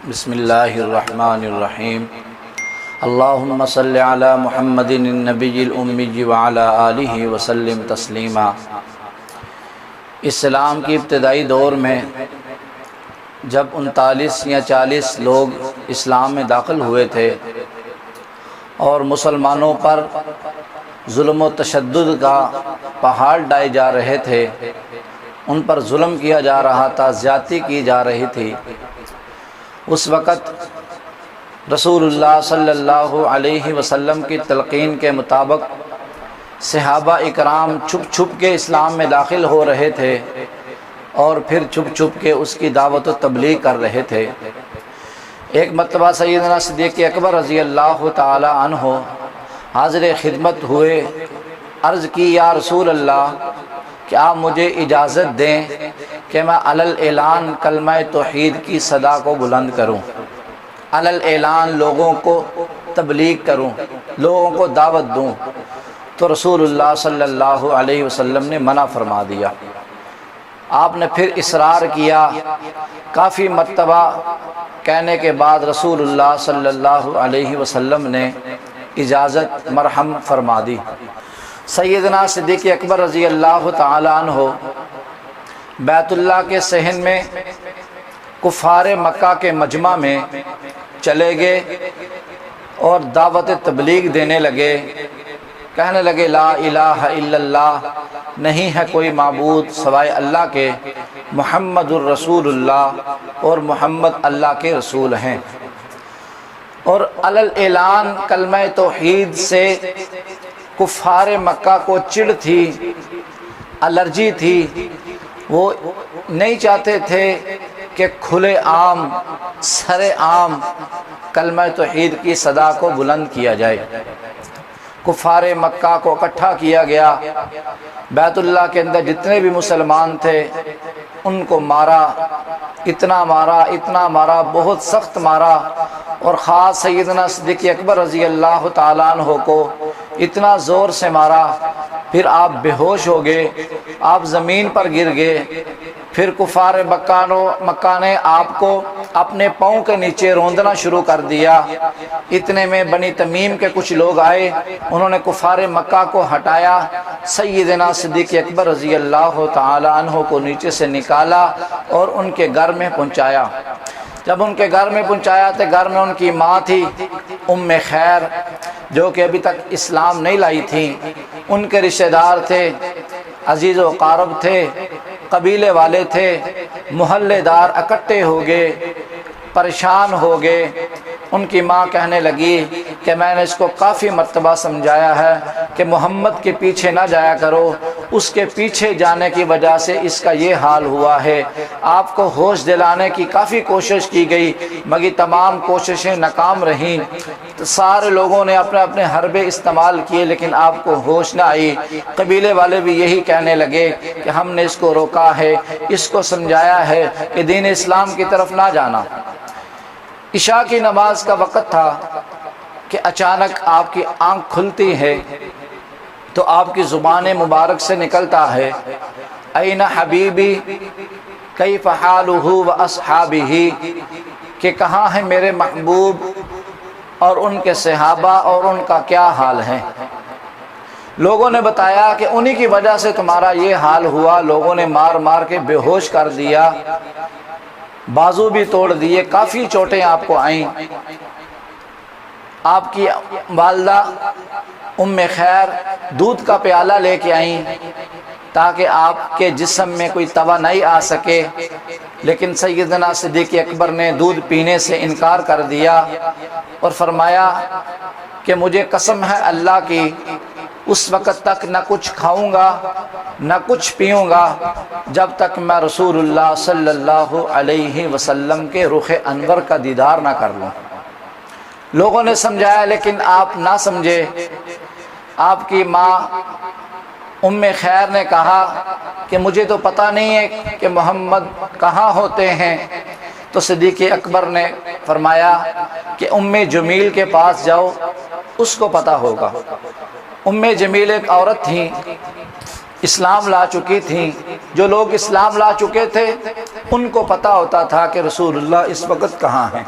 بسم اللہ الرحمن الرحیم اللہم صلی علی محمد النبی الامی وعلی آلہ وسلم تسلیما۔ اسلام کی ابتدائی دور میں جب 39 یا 40 لوگ اسلام میں داخل ہوئے تھے اور مسلمانوں پر ظلم و تشدد کا پہاڑ ڈائے جا رہے تھے، ان پر ظلم کیا جا رہا تھا، زیادتی کی جا رہی تھی، اس وقت رسول اللہ صلی اللہ علیہ وسلم کی تلقین کے مطابق صحابہ اکرام چھپ چھپ کے اسلام میں داخل ہو رہے تھے اور پھر چھپ چھپ کے اس کی دعوت و تبلیغ کر رہے تھے۔ ایک مرتبہ سیدنا صدیق اکبر رضی اللہ تعالی عنہ حاضر خدمت ہوئے، عرض کی یا رسول اللہ کہ آپ مجھے اجازت دیں کہ میں علل اعلان کلمہ توحید کی صدا کو بلند کروں، علل اعلان لوگوں کو تبلیغ کروں، لوگوں کو دعوت دوں۔ تو رسول اللہ صلی اللہ علیہ وسلم نے منع فرما دیا۔ آپ نے پھر اصرار کیا، کافی مرتبہ کہنے کے بعد رسول اللہ صلی اللہ علیہ وسلم نے اجازت مرحم فرما دی۔ سیدنا صدیق اکبر رضی اللہ تعالی عنہ بیت اللہ کے صحن میں کفار مکہ کے مجمع میں چلے گئے اور دعوت تبلیغ دینے لگے، کہنے لگے لا الہ الا اللہ، نہیں ہے کوئی معبود سوائے اللہ کے، محمد الرسول اللہ، اور محمد اللہ کے رسول ہیں۔ اور علل اعلان کلمہ توحید سے کفار مکہ کو چڑ تھی، الرجی تھی، وہ نہیں چاہتے تھے کہ کھلے عام سر عام کلمہ توحید کی صدا کو بلند کیا جائے۔ کفار مکہ کو اکٹھا کیا گیا، بیت اللہ کے اندر جتنے بھی مسلمان تھے ان کو مارا، اتنا مارا، بہت سخت مارا، اور خاص سیدنا صدیق اکبر رضی اللہ تعالیٰ عنہ کو اتنا زور سے مارا، پھر آپ بے ہوش ہو گئے، آپ زمین پر گر گئے۔ پھر کفار مکہ نے آپ کو اپنے پاؤں کے نیچے روندنا شروع کر دیا۔ اتنے میں بنی تمیم کے کچھ لوگ آئے، انہوں نے کفار مکہ کو ہٹایا، سیدنا صدیق اکبر رضی اللہ تعالی عنہ کو نیچے سے نکالا اور ان کے گھر میں پہنچایا۔ جب ان کے گھر میں پہنچایا تو گھر میں ان کی ماں تھی ام خیر، جو کہ ابھی تک اسلام نہیں لائی تھی، ان کے رشتہ دار تھے، عزیز و اقارب تھے، قبیلے والے تھے، محلے دار اکٹھے ہو گئے، پریشان ہو گئے۔ ان کی ماں کہنے لگی کہ میں نے اس کو کافی مرتبہ سمجھایا ہے کہ محمد کے پیچھے نہ جایا کرو، اس کے پیچھے جانے کی وجہ سے اس کا یہ حال ہوا ہے۔ آپ کو ہوش دلانے کی کافی کوشش کی گئی مگر تمام کوششیں ناکام رہیں، سارے لوگوں نے اپنے اپنے حربے استعمال کیے لیکن آپ کو ہوش نہ آئی۔ قبیلے والے بھی یہی کہنے لگے کہ ہم نے اس کو روکا ہے، اس کو سمجھایا ہے کہ دین اسلام کی طرف نہ جانا۔ عشاء کی نماز کا وقت تھا کہ اچانک آپ کی آنکھ کھلتی ہے تو آپ کی زبان مبارک سے نکلتا ہے این حبیبی کیف حالہ و اصحابہ، کہ کہاں ہے میرے محبوب اور ان کے صحابہ اور ان کا کیا حال ہے۔ لوگوں نے بتایا کہ انہی کی وجہ سے تمہارا یہ حال ہوا، لوگوں نے مار مار کے بے ہوش کر دیا، بازو بھی توڑ دیے، کافی چوٹیں آپ کو آئیں۔ آپ کی والدہ ام خیر دودھ کا پیالہ لے کے آئیں تاکہ آپ کے جسم میں کوئی توانائی آ سکے، لیکن سیدنا صدیق اکبر نے دودھ پینے سے انکار کر دیا اور فرمایا کہ مجھے قسم ہے اللہ کی، اس وقت تک نہ کچھ کھاؤں گا نہ کچھ پیوں گا جب تک میں رسول اللہ صلی اللہ علیہ وسلم کے رخ انور کا دیدار نہ کر لوں۔ لوگوں نے سمجھایا لیکن آپ نہ سمجھے۔ آپ کی ماں ام خیر نے کہا کہ مجھے تو پتہ نہیں ہے کہ محمد کہاں ہوتے ہیں۔ تو صدیق اکبر نے فرمایا کہ ام جمیل کے پاس جاؤ، اس کو پتہ ہوگا۔ ام جمیل ایک عورت تھی، اسلام لا چکی تھیں، جو لوگ اسلام لا چکے تھے ان کو پتہ ہوتا تھا کہ رسول اللہ اس وقت کہاں ہیں۔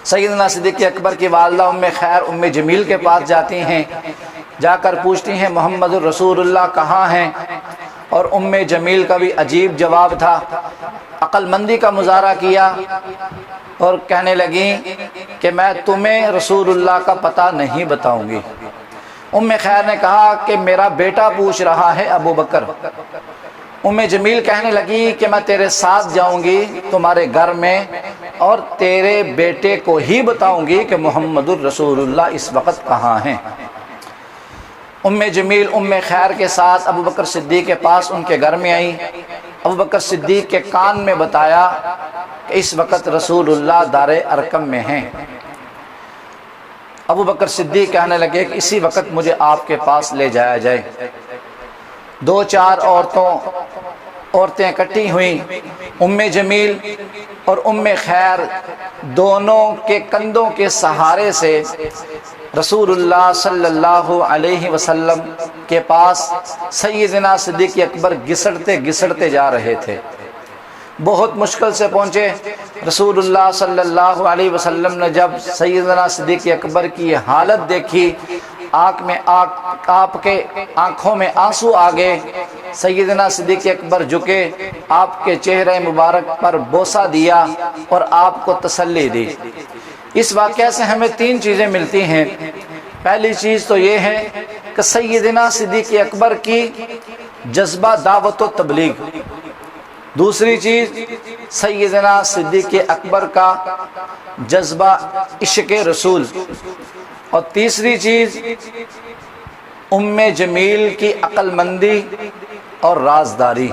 سیدنا صدیق اکبر کی والدہ ام خیر ام جمیل کے پاس جاتی ہیں، جا کر پوچھتی ہیں محمد الرسول اللہ کہاں ہیں؟ اور ام جمیل کا بھی عجیب جواب تھا، عقل مندی کا مظاہرہ کیا اور کہنے لگیں کہ میں تمہیں رسول اللہ کا پتہ نہیں بتاؤں گی۔ ام خیر نے کہا کہ میرا بیٹا پوچھ رہا ہے ابو بکر۔ ام جمیل کہنے لگی کہ میں تیرے ساتھ جاؤں گی تمہارے گھر میں اور تیرے بیٹے کو ہی بتاؤں گی کہ محمد الرسول اللہ اس وقت کہاں ہیں۔ ام جمیل ام خیر کے ساتھ ابو بکر صدیق کے پاس ان کے گھر میں آئی۔ ابو بکر صدیق کے کان میں بتایا کہ اس وقت رسول اللہ دار ارقم میں ہیں۔ ابو بکر صدیق کہنے لگے کہ اسی وقت مجھے آپ کے پاس لے جایا جائے۔ دو چار عورتیں اکٹھی ہوئیں، ام جمیل اور ام خیر دونوں کے کندھوں کے سہارے سے رسول اللہ صلی اللہ علیہ وسلم کے پاس سیدنا صدیق اکبر گھسٹتے گھسٹتے جا رہے تھے۔ بہت مشکل سے پہنچے۔ رسول اللہ صلی اللہ علیہ وسلم نے جب سیدنا صدیق اکبر کی حالت دیکھی، آپ کے آنکھوں میں آنسو آ گئے۔ سیدنا صدیق اکبر جھکے، آپ کے چہرے مبارک پر بوسہ دیا اور آپ کو تسلی دی۔ اس واقعہ سے ہمیں تین چیزیں ملتی ہیں۔ پہلی چیز تو یہ ہے کہ سیدنا صدیق اکبر کی جذبہ دعوت و تبلیغ، دوسری چیز سیدنا صدیق اکبر کا جذبہ عشق رسول، اور تیسری چیز ام جمیل کی عقل مندی اور رازداری۔